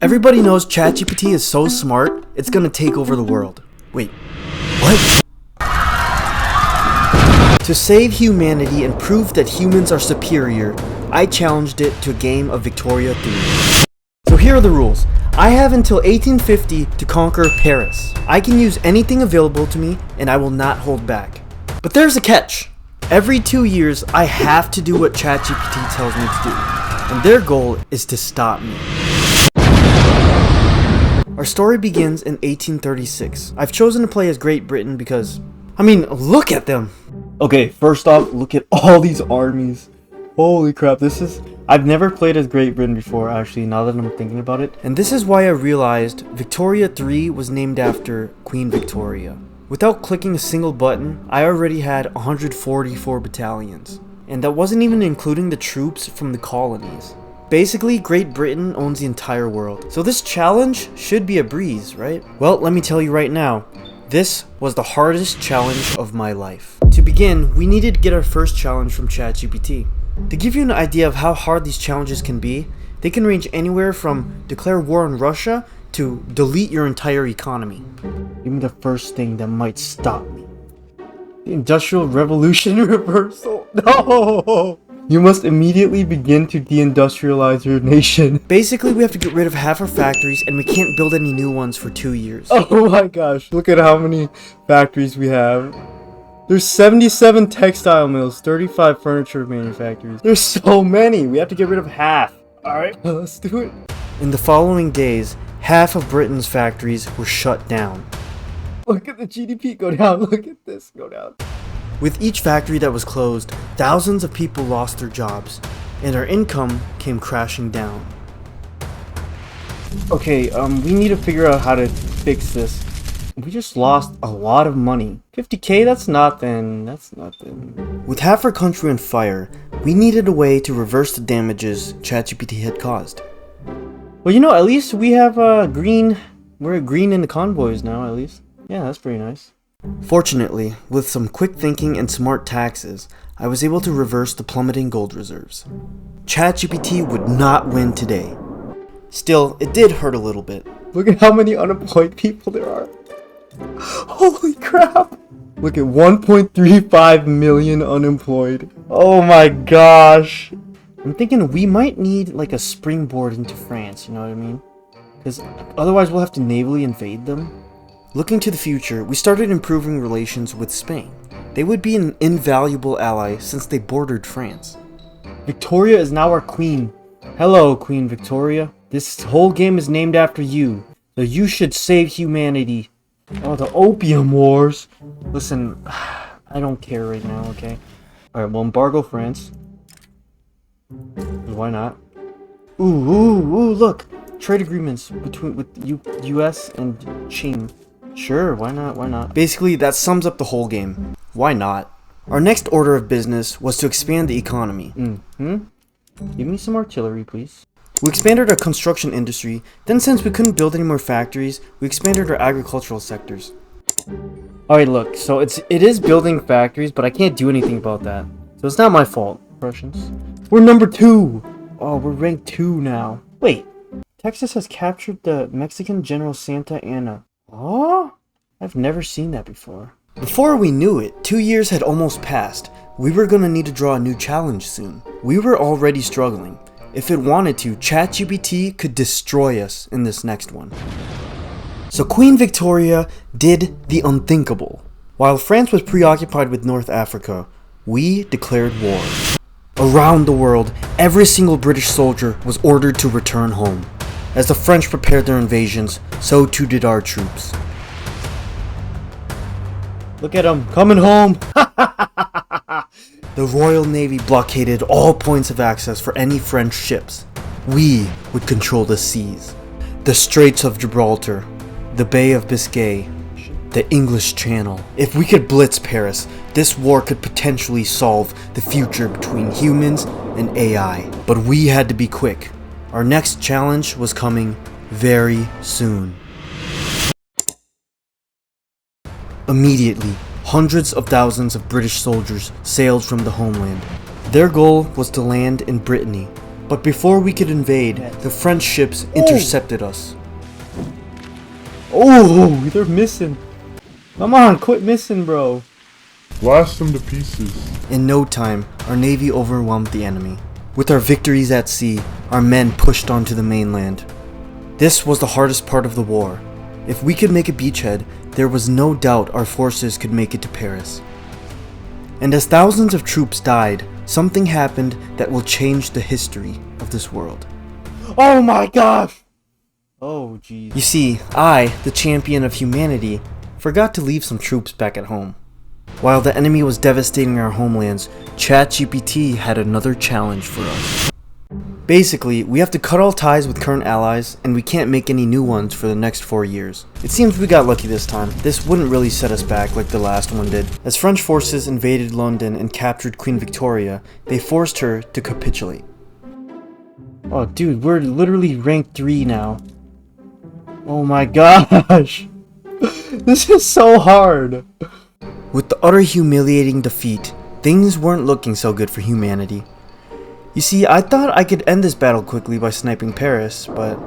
Everybody knows ChatGPT is so smart, it's gonna take over the world. Wait, what? To save humanity and prove that humans are superior, I challenged it to a game of Victoria 3. So here are the rules. I have until 1850 to conquer Paris. I can use anything available to me, and I will not hold back. But there's a catch. Every 2 years, I have to do what ChatGPT tells me to do, and their goal is to stop me. Our story begins in 1836. I've chosen to play as Great Britain because, look at them! Okay, first off, look at all these armies. Holy crap, I've never played as Great Britain before, actually, now that I'm thinking about it. And this is why I realized Victoria 3 was named after Queen Victoria. Without clicking a single button, I already had 144 battalions. And that wasn't even including the troops from the colonies. Basically, Great Britain owns the entire world. So this challenge should be a breeze, right? Well, let me tell you right now, this was the hardest challenge of my life. To begin, we needed to get our first challenge from ChatGPT. To give you an idea of how hard these challenges can be, they can range anywhere from declare war on Russia to delete your entire economy. Give me the first thing that might stop me. The Industrial Revolution reversal. No! You must immediately begin to deindustrialize your nation. Basically, we have to get rid of half our factories and we can't build any new ones for 2 years. Oh my gosh, look at how many factories we have. There's 77 textile mills, 35 furniture manufacturers. There's so many. We have to get rid of half. Alright, let's do it. In the following days, half of Britain's factories were shut down. Look at the GDP go down. Look at this go down. With each factory that was closed, thousands of people lost their jobs, and our income came crashing down. Okay, we need to figure out how to fix this. We just lost a lot of money. 50k, that's nothing. With half our country on fire, we needed a way to reverse the damages ChatGPT had caused. Well, at least we have green. We're green in the convoys now, at least. Yeah, that's pretty nice. Fortunately, with some quick thinking and smart taxes, I was able to reverse the plummeting gold reserves. ChatGPT would not win today. Still, it did hurt a little bit. Look at how many unemployed people there are. Holy crap! Look at 1.35 million unemployed. Oh my gosh! I'm thinking we might need like a springboard into France, you know what I mean? Because otherwise we'll have to navally invade them. Looking to the future, we started improving relations with Spain. They would be an invaluable ally since they bordered France. Victoria is now our queen. Hello, Queen Victoria. This whole game is named after you, so you should save humanity. Oh, the Opium Wars. Listen, I don't care right now, okay? Alright, well, embargo France. Why not? Ooh, look! Trade agreements with US and China. Sure, why not? Basically, that sums up the whole game. Why not? Our next order of business was to expand the economy. Give me some artillery, please. We expanded our construction industry, then since we couldn't build any more factories, we expanded our agricultural sectors. Alright, look, so it is building factories, but I can't do anything about that. So it's not my fault, Russians. We're number 2! Oh, we're ranked 2 now. Wait, Texas has captured the Mexican General Santa Anna. Oh? I've never seen that before. Before we knew it, 2 years had almost passed. We were gonna need to draw a new challenge soon. We were already struggling. If it wanted to, ChatGPT could destroy us in this next one. So Queen Victoria did the unthinkable. While France was preoccupied with North Africa, we declared war. Around the world, every single British soldier was ordered to return home. As the French prepared their invasions, so too did our troops. Look at them, coming home! The Royal Navy blockaded all points of access for any French ships. We would control the seas. The Straits of Gibraltar, the Bay of Biscay, the English Channel. If we could blitz Paris, this war could potentially solve the future between humans and AI. But we had to be quick. Our next challenge was coming very soon. Immediately, hundreds of thousands of British soldiers sailed from the homeland. Their goal was to land in Brittany, But before we could invade, the French ships intercepted us. Oh, they're missing. Come on, quit missing, bro. Blast them to pieces. In no time, our navy overwhelmed the enemy. With our victories at sea, our men pushed onto the mainland. This was the hardest part of the war. If we could make a beachhead, there was no doubt our forces could make it to Paris. And as thousands of troops died, something happened that will change the history of this world. Oh my gosh! Oh geez. You see, I, the champion of humanity, forgot to leave some troops back at home. While the enemy was devastating our homelands, ChatGPT had another challenge for us. Basically, we have to cut all ties with current allies, and we can't make any new ones for the next 4 years. It seems we got lucky this time. This wouldn't really set us back like the last one did. As French forces invaded London and captured Queen Victoria, they forced her to capitulate. Oh dude, we're literally rank 3 now. Oh my gosh! This is so hard! With the utter humiliating defeat, things weren't looking so good for humanity. You see, I thought I could end this battle quickly by sniping Paris, but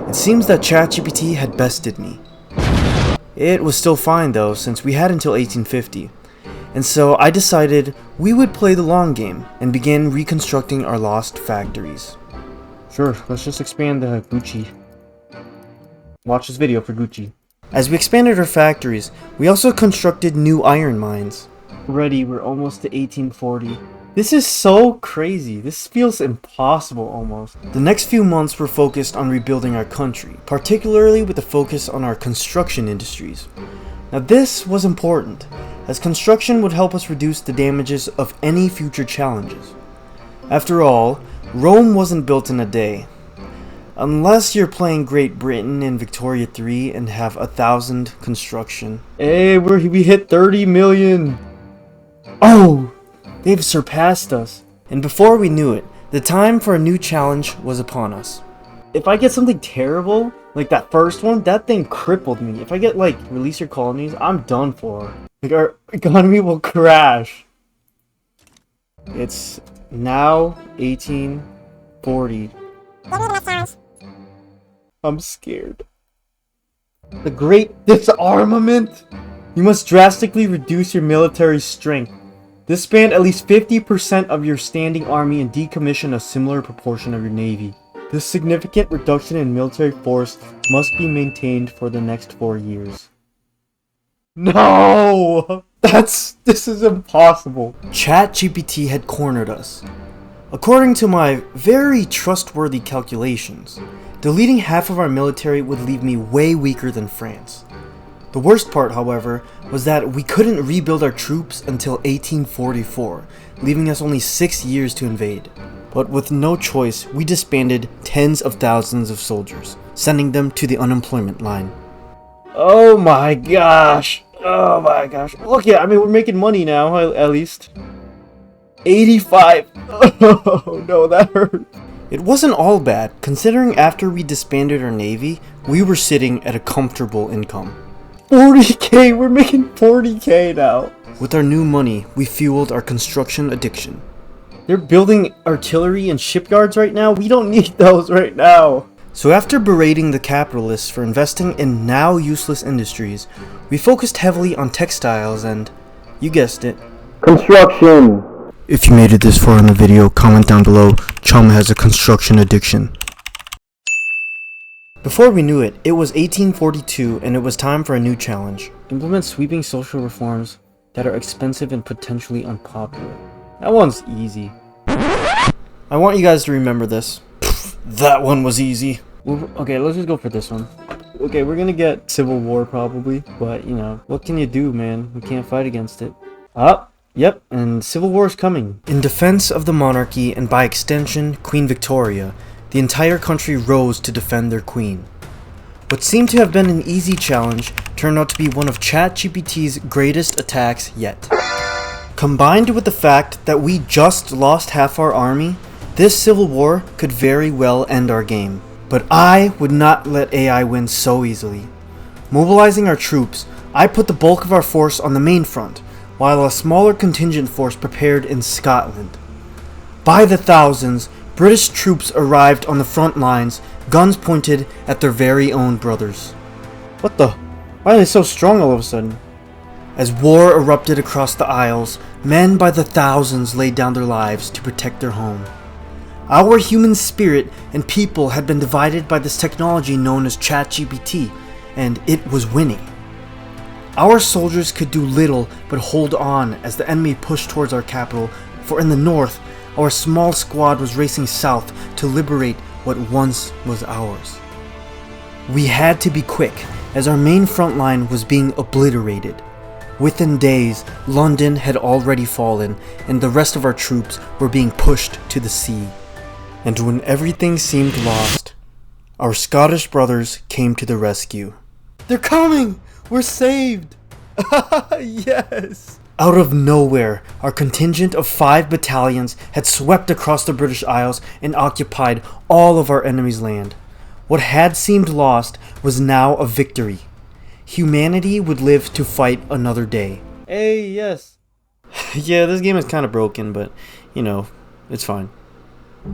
it seems that ChatGPT had bested me. It was still fine though, since we had until 1850, and so I decided we would play the long game and begin reconstructing our lost factories. Sure, let's just expand the Gucci. Watch this video for Gucci. As we expanded our factories, we also constructed new iron mines. Already, we're almost to 1840. This is so crazy. This feels impossible almost. The next few months were focused on rebuilding our country, particularly with a focus on our construction industries. Now this was important, as construction would help us reduce the damages of any future challenges. After all, Rome wasn't built in a day. Unless you're playing Great Britain in Victoria 3 and have 1,000 construction. Hey, we hit 30 million! Oh! They've surpassed us. And before we knew it, the time for a new challenge was upon us. If I get something terrible, like that first one, that thing crippled me. If I get like, release your colonies, I'm done for. Like our economy will crash. It's now 1840. I'm scared. The Great Disarmament? You must drastically reduce your military strength. Disband at least 50% of your standing army and decommission a similar proportion of your navy. This significant reduction in military force must be maintained for the next 4 years. No! This is impossible. ChatGPT had cornered us. According to my very trustworthy calculations, deleting half of our military would leave me way weaker than France. The worst part, however, was that we couldn't rebuild our troops until 1844, leaving us only 6 years to invade. But with no choice, we disbanded tens of thousands of soldiers, sending them to the unemployment line. Oh my gosh! Oh my gosh. Look, yeah, I mean, we're making money now, at least. 85! Oh no, that hurt. It wasn't all bad, considering after we disbanded our navy, we were sitting at a comfortable income. 40k! We're making 40k now! With our new money, we fueled our construction addiction. They're building artillery and shipyards right now? We don't need those right now! So after berating the capitalists for investing in now useless industries, we focused heavily on textiles and, you guessed it, construction! If you made it this far in the video, comment down below, Chum has a construction addiction. Before we knew it, it was 1842 and it was time for a new challenge. Implement sweeping social reforms that are expensive and potentially unpopular. That one's easy. I want you guys to remember this. That one was easy. Okay, let's just go for this one. Okay, we're gonna get civil war probably, but you know, what can you do, man? We can't fight against it. Yep, and civil war is coming. In defense of the monarchy and by extension, Queen Victoria, the entire country rose to defend their queen. What seemed to have been an easy challenge turned out to be one of ChatGPT's greatest attacks yet. Combined with the fact that we just lost half our army, this civil war could very well end our game. But I would not let AI win so easily. Mobilizing our troops, I put the bulk of our force on the main front, while a smaller contingent force prepared in Scotland. By the thousands, British troops arrived on the front lines, guns pointed at their very own brothers. What the? Why are they so strong all of a sudden? As war erupted across the Isles, men by the thousands laid down their lives to protect their home. Our human spirit and people had been divided by this technology known as ChatGPT, and it was winning. Our soldiers could do little but hold on as the enemy pushed towards our capital, for in the north, our small squad was racing south to liberate what once was ours. We had to be quick, as our main front line was being obliterated. Within days, London had already fallen, and the rest of our troops were being pushed to the sea. And when everything seemed lost, our Scottish brothers came to the rescue. They're coming! We're saved! Yes! Out of nowhere, our contingent of 5 battalions had swept across the British Isles and occupied all of our enemy's land. What had seemed lost was now a victory. Humanity would live to fight another day. Hey, yes. Yeah, this game is kind of broken, but, you know, it's fine.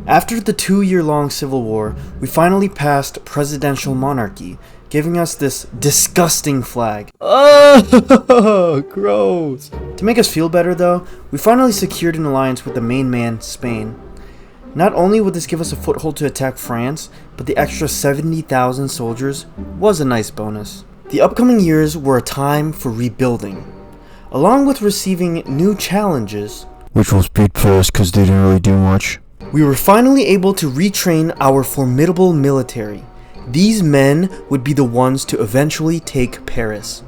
After the 2-year-long civil war, we finally passed presidential monarchy, giving us this disgusting flag. Oh, gross. To make us feel better though, we finally secured an alliance with the main man, Spain. Not only would this give us a foothold to attack France, but the extra 70,000 soldiers was a nice bonus. The upcoming years were a time for rebuilding, along with receiving new challenges, which was big for us because they didn't really do much. We were finally able to retrain our formidable military. These men would be the ones to eventually take Paris.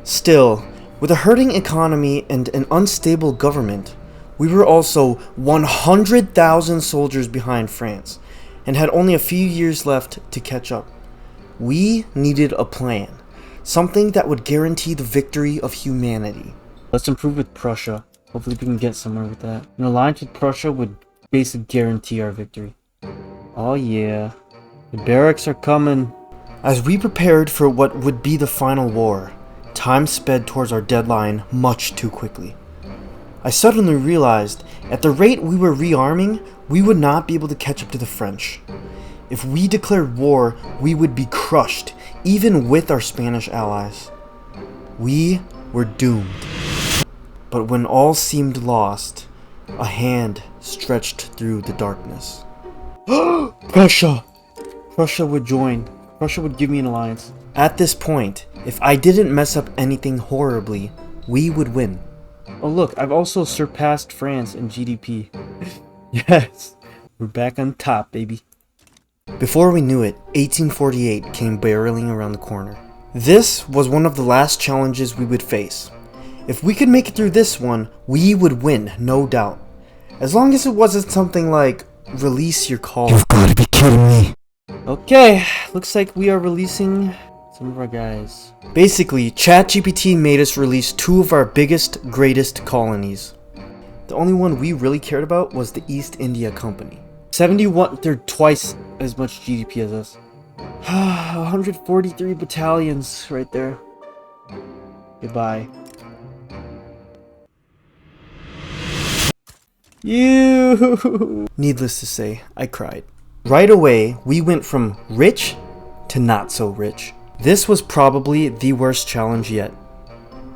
Still, with a hurting economy and an unstable government, we were also 100,000 soldiers behind France, and had only a few years left to catch up. We needed a plan, something that would guarantee the victory of humanity. Let's improve with Prussia. Hopefully we can get somewhere with that. An alliance with Prussia would basically guarantee our victory. Oh yeah, the barracks are coming. As we prepared for what would be the final war, time sped towards our deadline much too quickly. I suddenly realized, at the rate we were rearming, we would not be able to catch up to the French. If we declared war, we would be crushed, even with our Spanish allies. We were doomed. But when all seemed lost, a hand stretched through the darkness. Prussia! Prussia would join. Prussia would give me an alliance. At this point, if I didn't mess up anything horribly, we would win. Oh look, I've also surpassed France in GDP. Yes, we're back on top, baby. Before we knew it, 1848 came barreling around the corner. This was one of the last challenges we would face. If we could make it through this one, we would win, no doubt. As long as it wasn't something like, release your call. You've gotta be kidding me. Okay, looks like we are releasing some of our guys. Basically, ChatGPT made us release 2 of our biggest, greatest colonies. The only one we really cared about was the East India Company. 71, they're twice as much GDP as us. 143 battalions right there. Goodbye. You. Needless to say, I cried. Right away, we went from rich to not so rich. This was probably the worst challenge yet.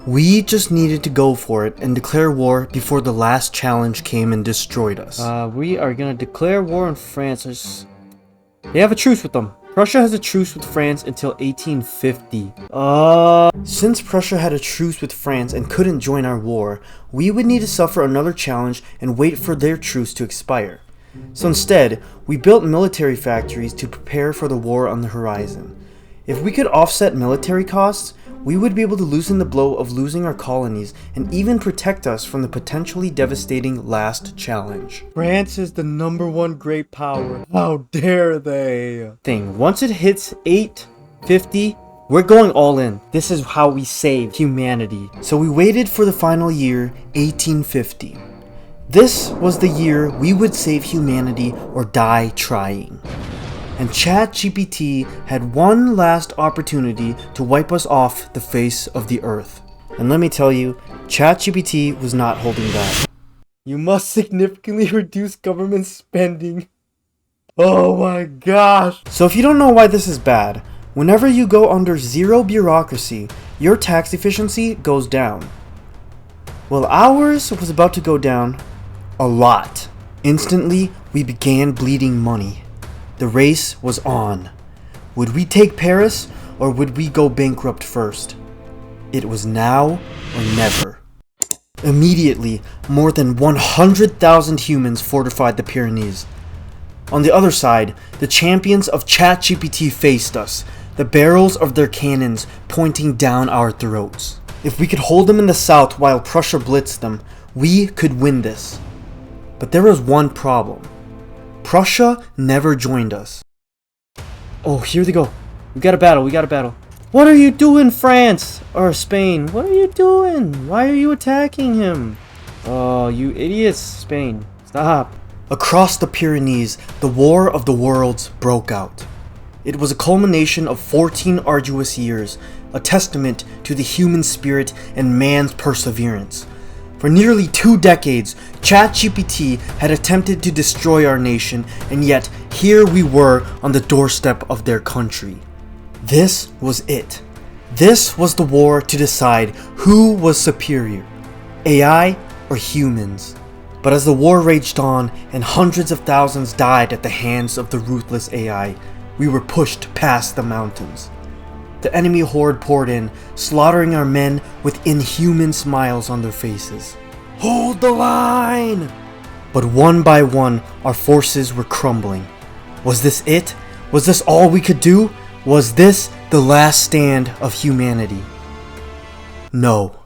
We just needed to go for it and declare war before the last challenge came and destroyed us. We are gonna declare war on France. They have a truce with them. Prussia has a truce with France until 1850. Since Prussia had a truce with France and couldn't join our war, we would need to suffer another challenge and wait for their truce to expire. So instead, we built military factories to prepare for the war on the horizon. If we could offset military costs, we would be able to loosen the blow of losing our colonies and even protect us from the potentially devastating last challenge. France is the #1 great power. How dare they? Once it hits 850, we're going all in. This is how we save humanity. So we waited for the final year, 1850. This was the year we would save humanity or die trying. And ChatGPT had one last opportunity to wipe us off the face of the earth. And let me tell you, ChatGPT was not holding back. You must significantly reduce government spending. Oh my gosh. So if you don't know why this is bad, whenever you go under zero bureaucracy, your tax efficiency goes down. Well, ours was about to go down a lot. Instantly, we began bleeding money. The race was on. Would we take Paris, or would we go bankrupt first? It was now or never. Immediately, more than 100,000 humans fortified the Pyrenees. On the other side, the champions of ChatGPT faced us, the barrels of their cannons pointing down our throats. If we could hold them in the south while Prussia blitzed them, we could win this. But there was one problem. Prussia never joined us. Oh, here they go. We got a battle. What are you doing, France? Or Spain? What are you doing? Why are you attacking him? Oh, you idiots, Spain. Stop. Across the Pyrenees, the War of the Worlds broke out. It was a culmination of 14 arduous years, a testament to the human spirit and man's perseverance. For nearly 2 decades, ChatGPT had attempted to destroy our nation, and yet here we were on the doorstep of their country. This was it. This was the war to decide who was superior, AI or humans. But as the war raged on and hundreds of thousands died at the hands of the ruthless AI, we were pushed past the mountains. The enemy horde poured in, slaughtering our men with inhuman smiles on their faces. Hold the line! But one by one, our forces were crumbling. Was this it? Was this all we could do? Was this the last stand of humanity? No.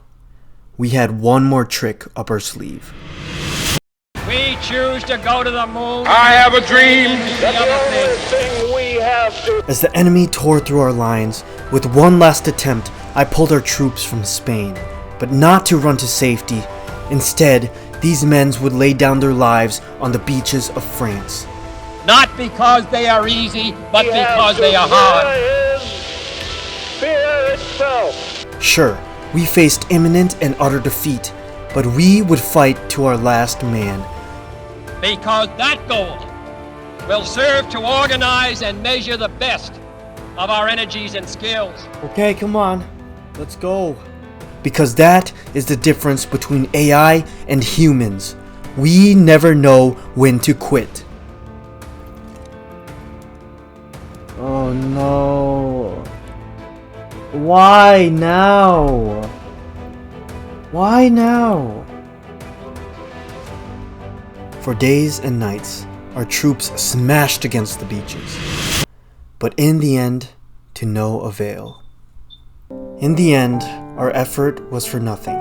We had one more trick up our sleeve. We choose to go to the moon. I have a dream. That's the only thing we have to. As the enemy tore through our lines, with one last attempt, I pulled our troops from Spain, but not to run to safety. Instead, these men would lay down their lives on the beaches of France. Not because they are easy, but because they are hard. Fear itself. Sure, we faced imminent and utter defeat, but we would fight to our last man. Because that goal will serve to organize and measure the best of our energies and skills. Okay, come on. Let's go. Because that is the difference between AI and humans. We never know when to quit. Oh no. Why now? Why now? For days and nights, our troops smashed against the beaches. But in the end, to no avail. In the end, our effort was for nothing.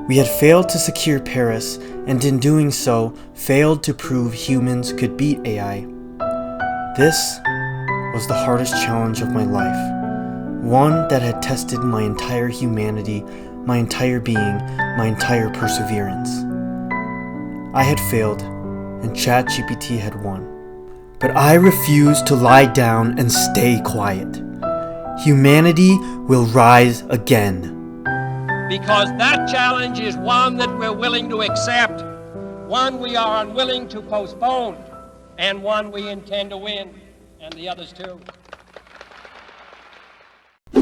We had failed to secure Paris, and in doing so, failed to prove humans could beat AI. This was the hardest challenge of my life. One that had tested my entire humanity, my entire being, my entire perseverance. I had failed, and ChatGPT had won. But I refused to lie down and stay quiet. Humanity will rise again. Because that challenge is one that we're willing to accept, one we are unwilling to postpone, and one we intend to win, and the others too.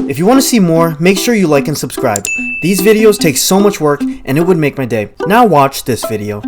If you want to see more, make sure you like and subscribe. These videos take so much work and it would make my day. Now watch this video.